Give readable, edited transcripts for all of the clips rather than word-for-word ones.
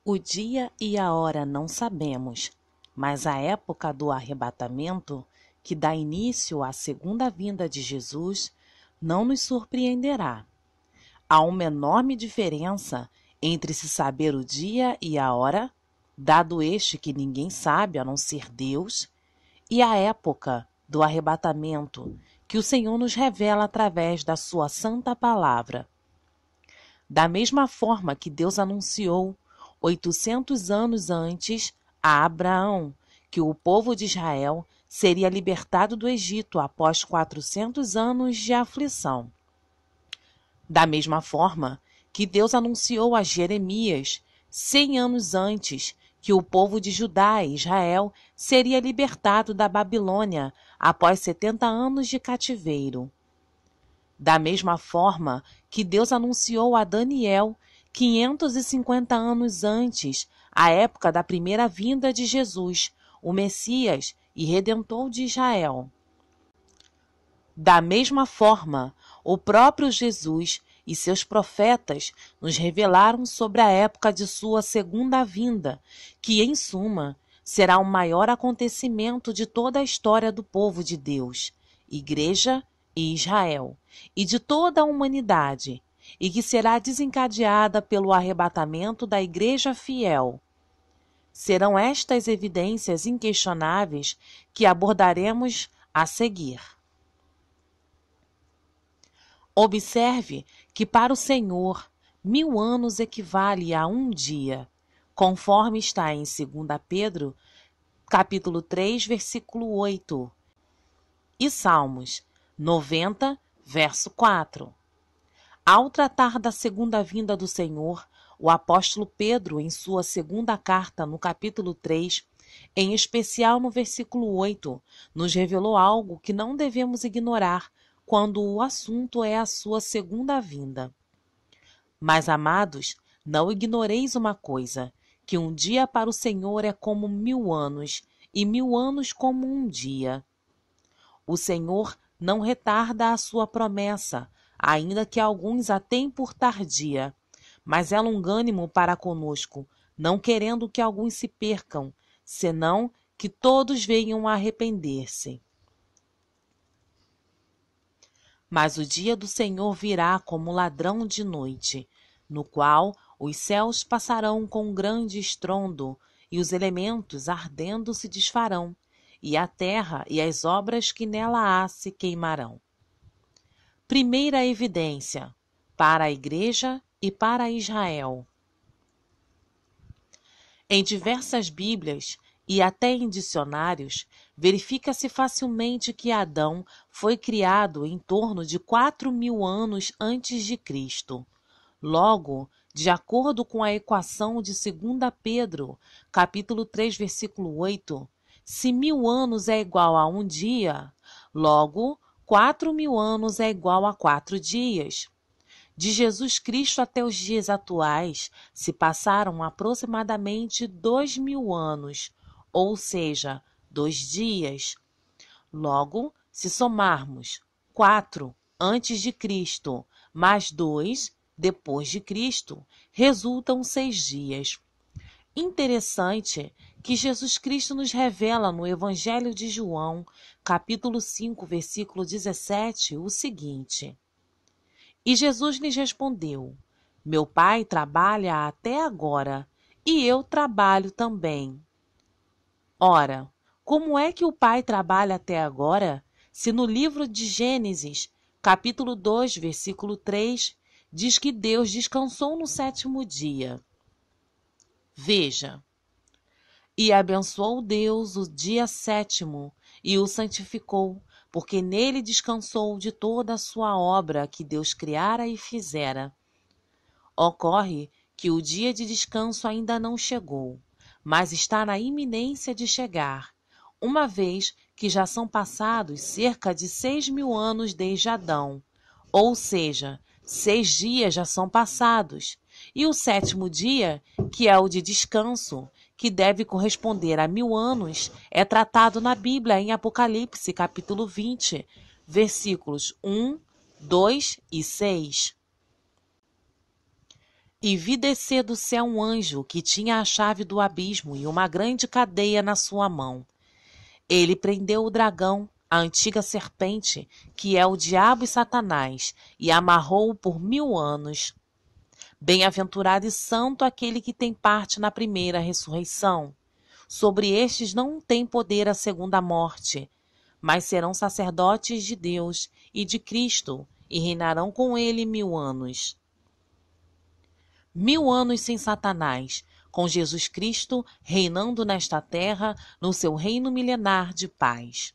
O dia e a hora não sabemos, mas a época do arrebatamento, que dá início à segunda vinda de Jesus, não nos surpreenderá. Há uma enorme diferença entre se saber o dia e a hora, dado este que ninguém sabe a não ser Deus, e a época do arrebatamento, que o Senhor nos revela através da sua santa palavra. Da mesma forma que Deus anunciou 800 anos antes a Abraão que o povo de Israel seria libertado do Egito após 400 anos de aflição. Da mesma forma que Deus anunciou a Jeremias 100 anos antes que o povo de Judá e Israel seria libertado da Babilônia após 70 anos de cativeiro. Da mesma forma que Deus anunciou a Daniel 550 anos antes, a época da primeira vinda de Jesus, o Messias e Redentor de Israel. Da mesma forma, o próprio Jesus e seus profetas nos revelaram sobre a época de sua segunda vinda, que, em suma, será o maior acontecimento de toda a história do povo de Deus, Igreja e Israel, e de toda a humanidade, e que será desencadeada pelo arrebatamento da Igreja fiel. Serão estas evidências inquestionáveis que abordaremos a seguir. Observe que para o Senhor 1000 anos equivale a um dia, conforme está em 2 Pedro, capítulo 3, versículo 8, e Salmos 90, verso 4. Ao tratar da segunda vinda do Senhor, o apóstolo Pedro, em sua segunda carta, no capítulo 3, em especial no versículo 8, nos revelou algo que não devemos ignorar quando o assunto é a sua segunda vinda. Mas, amados, não ignoreis uma coisa, que um dia para o Senhor é como 1000 anos, e 1000 anos como um dia. O Senhor não retarda a sua promessa, ainda que alguns a tenham por tardia, mas é longânimo para conosco, não querendo que alguns se percam, senão que todos venham a arrepender-se. Mas o dia do Senhor virá como ladrão de noite, no qual os céus passarão com grande estrondo, e os elementos ardendo se desfarão, e a terra e as obras que nela há se queimarão. Primeira evidência, para a Igreja e para Israel. Em diversas Bíblias e até em dicionários, verifica-se facilmente que Adão foi criado em torno de 4000 anos antes de Cristo. Logo, de acordo com a equação de 2 Pedro, capítulo 3, versículo 8, se 1000 anos é igual a um dia, logo 4000 anos é igual a 4 dias. De Jesus Cristo até os dias atuais se passaram aproximadamente 2000 anos, ou seja, 2 dias. Logo, se somarmos 4 antes de Cristo mais 2 depois de Cristo, resultam 6 dias. Interessante que Jesus Cristo nos revela no Evangelho de João, capítulo 5, versículo 17, o seguinte: E Jesus lhes respondeu: Meu Pai trabalha até agora, e eu trabalho também. Ora, como é que o Pai trabalha até agora, se no livro de Gênesis, capítulo 2, versículo 3, diz que Deus descansou no 7º dia? Veja. E abençoou Deus o dia 7º e o santificou, porque nele descansou de toda a sua obra que Deus criara e fizera. Ocorre que o dia de descanso ainda não chegou, mas está na iminência de chegar, uma vez que já são passados cerca de 6000 anos desde Adão, ou seja, 6 dias já são passados, e o 7º dia, que é o de descanso, que deve corresponder a 1000 anos, é tratado na Bíblia em Apocalipse, capítulo 20, versículos 1, 2 e 6. E vi descer do céu um anjo que tinha a chave do abismo e uma grande cadeia na sua mão. Ele prendeu o dragão, a antiga serpente, que é o diabo e Satanás, e amarrou-o por 1000 anos. Bem-aventurado e santo aquele que tem parte na primeira ressurreição. Sobre estes não tem poder a segunda morte, mas serão sacerdotes de Deus e de Cristo, e reinarão com ele 1000 anos. 1000 anos sem Satanás, com Jesus Cristo reinando nesta terra no seu reino milenar de paz.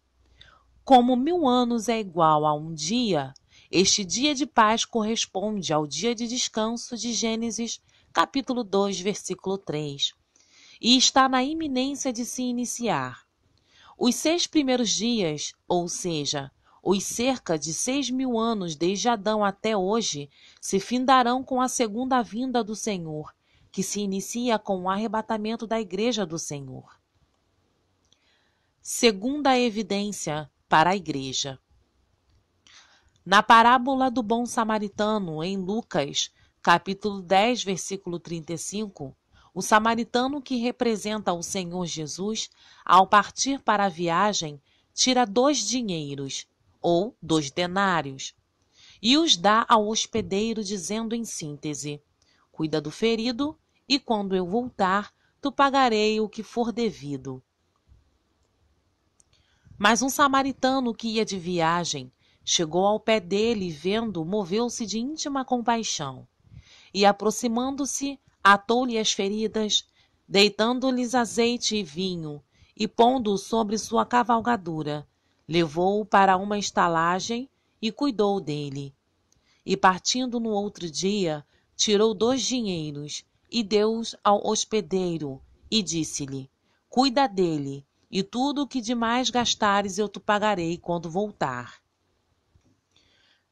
Como 1000 anos é igual a um dia, este dia de paz corresponde ao dia de descanso de Gênesis, capítulo 2, versículo 3, e está na iminência de se iniciar. Os 6 primeiros dias, ou seja, os cerca de 6.000 anos desde Adão até hoje, se findarão com a segunda vinda do Senhor, que se inicia com o arrebatamento da Igreja do Senhor. Segunda evidência para a Igreja. Na parábola do bom samaritano, em Lucas, capítulo 10, versículo 35, o samaritano que representa o Senhor Jesus, ao partir para a viagem, tira 2 dinheiros, ou 2 denários, e os dá ao hospedeiro, dizendo em síntese: cuida do ferido, e quando eu voltar, tu pagarei o que for devido. Mas um samaritano que ia de viagem chegou ao pé dele e, vendo, moveu-se de íntima compaixão. E, aproximando-se, atou-lhe as feridas, deitando-lhes azeite e vinho, e pondo-o sobre sua cavalgadura, levou-o para uma estalagem e cuidou dele. E, partindo no outro dia, tirou 2 dinheiros e deu-os ao hospedeiro, e disse-lhe: cuida dele, e tudo o que demais gastares eu te pagarei quando voltar.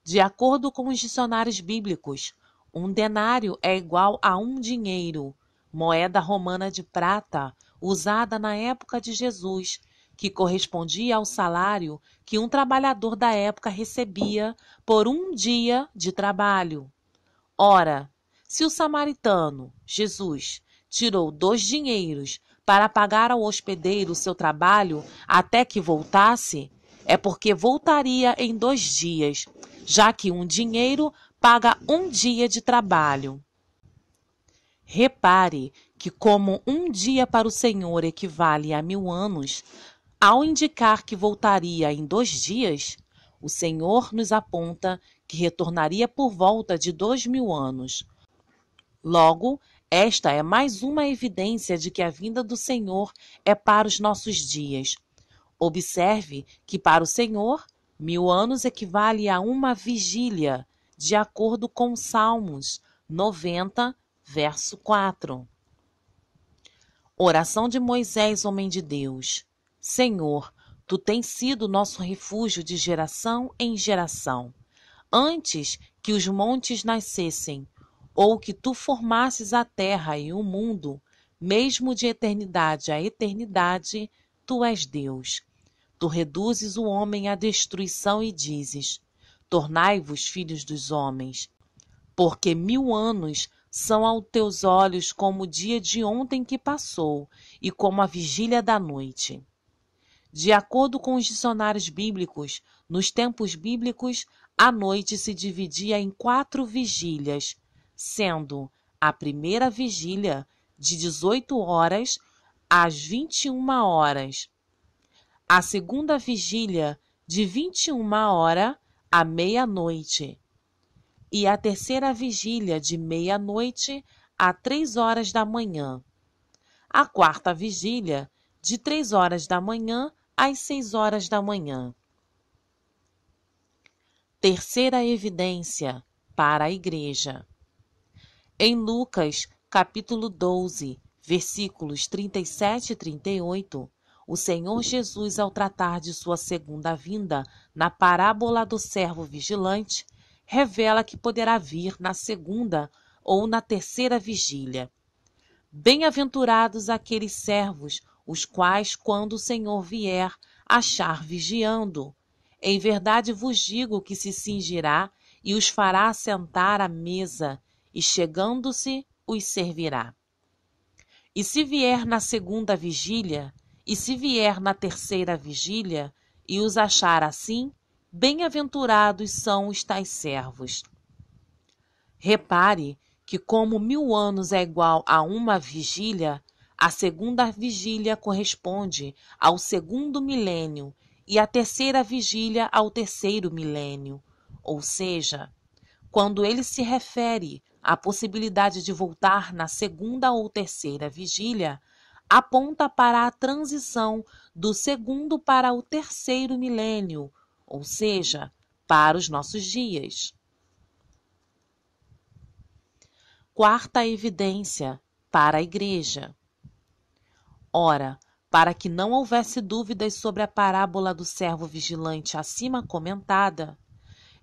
De acordo com os dicionários bíblicos, um denário é igual a 1 dinheiro, moeda romana de prata usada na época de Jesus, que correspondia ao salário que um trabalhador da época recebia por 1 dia de trabalho. Ora, se o samaritano, Jesus, tirou 2 dinheiros para pagar ao hospedeiro o seu trabalho até que voltasse, é porque voltaria em 2 dias, já que 1 dinheiro paga 1 dia de trabalho. Repare que, como 1 dia para o Senhor equivale a 1000 anos, ao indicar que voltaria em 2 dias, o Senhor nos aponta que retornaria por volta de 2000 anos. Logo, esta é mais uma evidência de que a vinda do Senhor é para os nossos dias. Observe que para o Senhor, 1000 anos equivale a uma vigília, de acordo com Salmos 90, verso 4. Oração de Moisés, homem de Deus. Senhor, tu tens sido nosso refúgio de geração em geração. Antes que os montes nascessem, ou que tu formasses a terra e o mundo, mesmo de eternidade a eternidade, tu és Deus. Tu reduzes o homem à destruição e dizes: tornai-vos filhos dos homens. Porque 1000 anos são aos teus olhos como o dia de ontem que passou, e como a vigília da noite. De acordo com os dicionários bíblicos, nos tempos bíblicos, a noite se dividia em 4 vigílias, sendo a primeira vigília de 18 horas às 21 horas, a segunda vigília de 21 horas à meia-noite, e a terceira vigília de meia-noite a 3 horas da manhã, a quarta vigília de 3 horas da manhã às 6 horas da manhã. Terceira evidência para a Igreja. Em Lucas, capítulo 12, versículos 37 e 38, o Senhor Jesus, ao tratar de sua segunda vinda na parábola do servo vigilante, revela que poderá vir na segunda ou na terceira vigília. Bem-aventurados aqueles servos, os quais, quando o Senhor vier, achar vigiando. Em verdade vos digo que se cingirá e os fará sentar à mesa, e chegando-se os servirá. E se vier na segunda vigília, e se vier na terceira vigília, e os achar assim, bem-aventurados são os tais servos. Repare que como 1000 anos é igual a uma vigília, a segunda vigília corresponde ao segundo milênio e a terceira vigília ao terceiro milênio. Ou seja, quando ele se refere à possibilidade de voltar na segunda ou terceira vigília, aponta para a transição do segundo para o terceiro milênio, ou seja, para os nossos dias. Quarta evidência para a Igreja. Ora, para que não houvesse dúvidas sobre a parábola do servo vigilante acima comentada,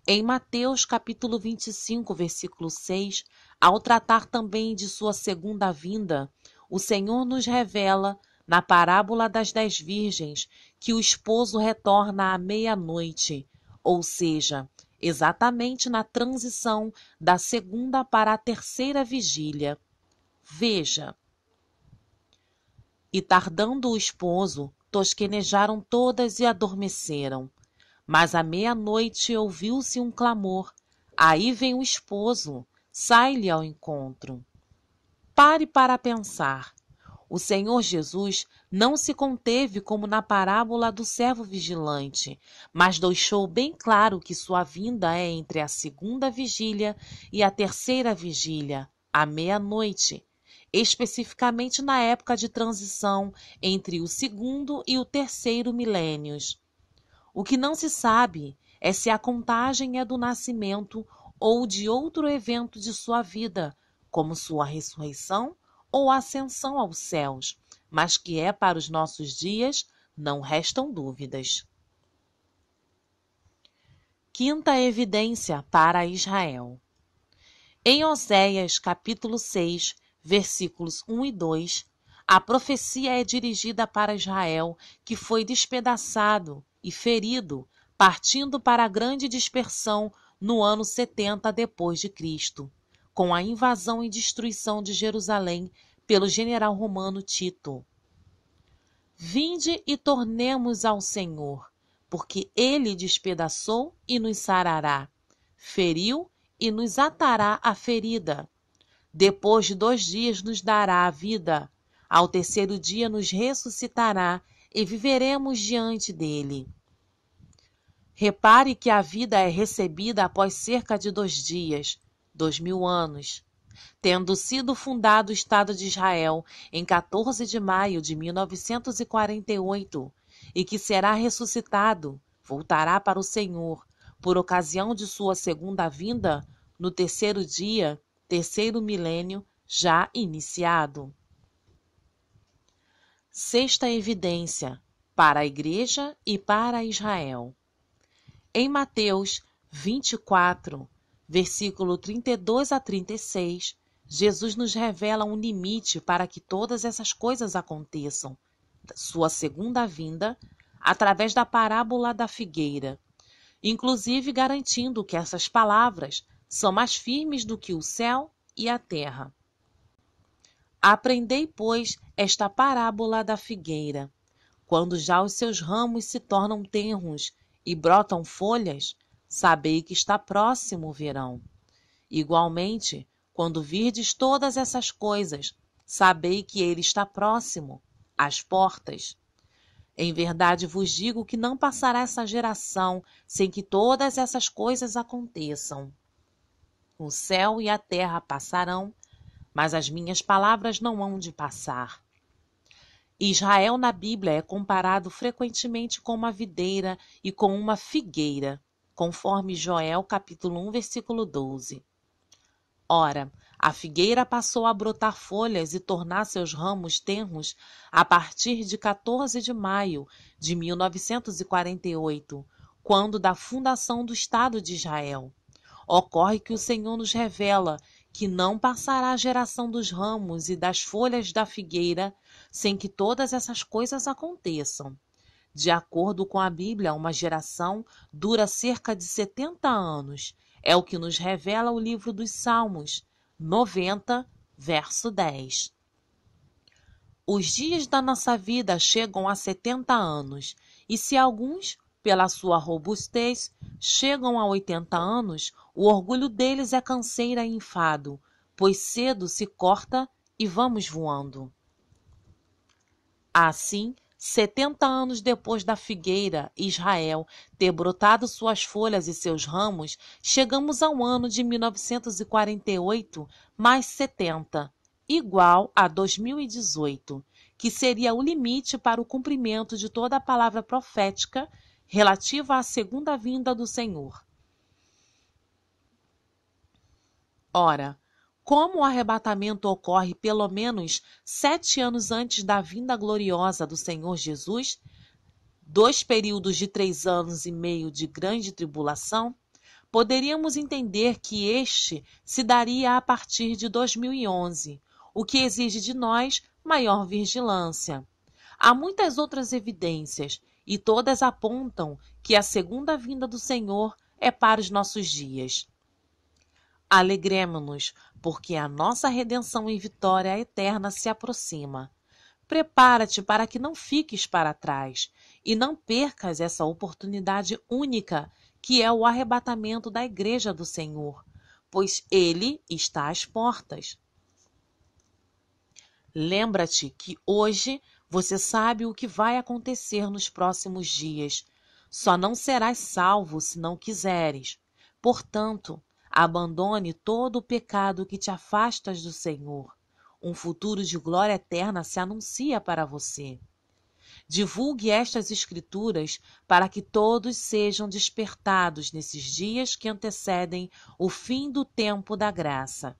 em Mateus capítulo 25, versículo 6, ao tratar também de sua segunda vinda, o Senhor nos revela, na parábola das 10 virgens, que o esposo retorna à meia-noite, ou seja, exatamente na transição da segunda para a terceira vigília. Veja. E tardando o esposo, tosquenejaram todas e adormeceram. Mas à meia-noite ouviu-se um clamor. Aí vem o esposo, sai-lhe ao encontro. Pare para pensar. O Senhor Jesus não se conteve como na parábola do servo vigilante, mas deixou bem claro que sua vinda é entre a segunda vigília e a terceira vigília, à meia-noite, especificamente na época de transição entre o segundo e o terceiro milênios. O que não se sabe é se a contagem é do nascimento ou de outro evento de sua vida, como sua ressurreição ou ascensão aos céus, mas que é para os nossos dias, não restam dúvidas. Quinta evidência para Israel. Em Oséias, capítulo 6, versículos 1 e 2, a profecia é dirigida para Israel, que foi despedaçado e ferido, partindo para a grande dispersão no ano 70 depois de Cristo, com a invasão e destruição de Jerusalém pelo general romano Tito. Vinde e tornemos ao Senhor, porque ele despedaçou e nos sarará, feriu e nos atará a ferida. Depois de 2 dias nos dará a vida, ao terceiro dia nos ressuscitará e viveremos diante dele. Repare que a vida é recebida após cerca de 2 dias, 2000 anos. Tendo sido fundado o Estado de Israel em 14 de maio de 1948, e que será ressuscitado, voltará para o Senhor, por ocasião de sua segunda vinda, no terceiro dia, terceiro milênio, já iniciado. Sexta evidência, para a Igreja e para Israel. Em Mateus 24, versículo 32 a 36, Jesus nos revela um limite para que todas essas coisas aconteçam, sua segunda vinda, através da parábola da figueira, inclusive garantindo que essas palavras são mais firmes do que o céu e a terra. Aprendei, pois, esta parábola da figueira. Quando já os seus ramos se tornam tenros e brotam folhas, sabei que está próximo o verão. Igualmente, quando virdes todas essas coisas, sabei que ele está próximo, às portas. Em verdade vos digo que não passará essa geração sem que todas essas coisas aconteçam. O céu e a terra passarão, mas as minhas palavras não hão de passar. Israel na Bíblia é comparado frequentemente com uma videira e com uma figueira, conforme Joel capítulo 1, versículo 12. Ora, a figueira passou a brotar folhas e tornar seus ramos tenros a partir de 14 de maio de 1948, quando da fundação do Estado de Israel. Ocorre que o Senhor nos revela que não passará a geração dos ramos e das folhas da figueira sem que todas essas coisas aconteçam. De acordo com a Bíblia, uma geração dura cerca de 70 anos. É o que nos revela o livro dos Salmos, 90, verso 10. Os dias da nossa vida chegam a 70 anos, e se alguns, pela sua robustez, chegam a 80 anos, o orgulho deles é canseira e enfado, pois cedo se corta e vamos voando. Assim, 70 anos depois da figueira, Israel, ter brotado suas folhas e seus ramos, chegamos ao ano de 1948 mais 70, igual a 2018, que seria o limite para o cumprimento de toda a palavra profética relativa à segunda vinda do Senhor. Ora, como o arrebatamento ocorre pelo menos 7 anos antes da vinda gloriosa do Senhor Jesus, 2 períodos de 3 anos e meio de grande tribulação, poderíamos entender que este se daria a partir de 2011, o que exige de nós maior vigilância. Há muitas outras evidências, e todas apontam que a segunda vinda do Senhor é para os nossos dias. Alegremo-nos, porque a nossa redenção e vitória eterna se aproxima. Prepara-te para que não fiques para trás e não percas essa oportunidade única que é o arrebatamento da Igreja do Senhor, pois Ele está às portas. Lembra-te que hoje você sabe o que vai acontecer nos próximos dias. Só não serás salvo se não quiseres. Portanto, abandone todo o pecado que te afastas do Senhor. Um futuro de glória eterna se anuncia para você. Divulgue estas escrituras para que todos sejam despertados nesses dias que antecedem o fim do tempo da graça.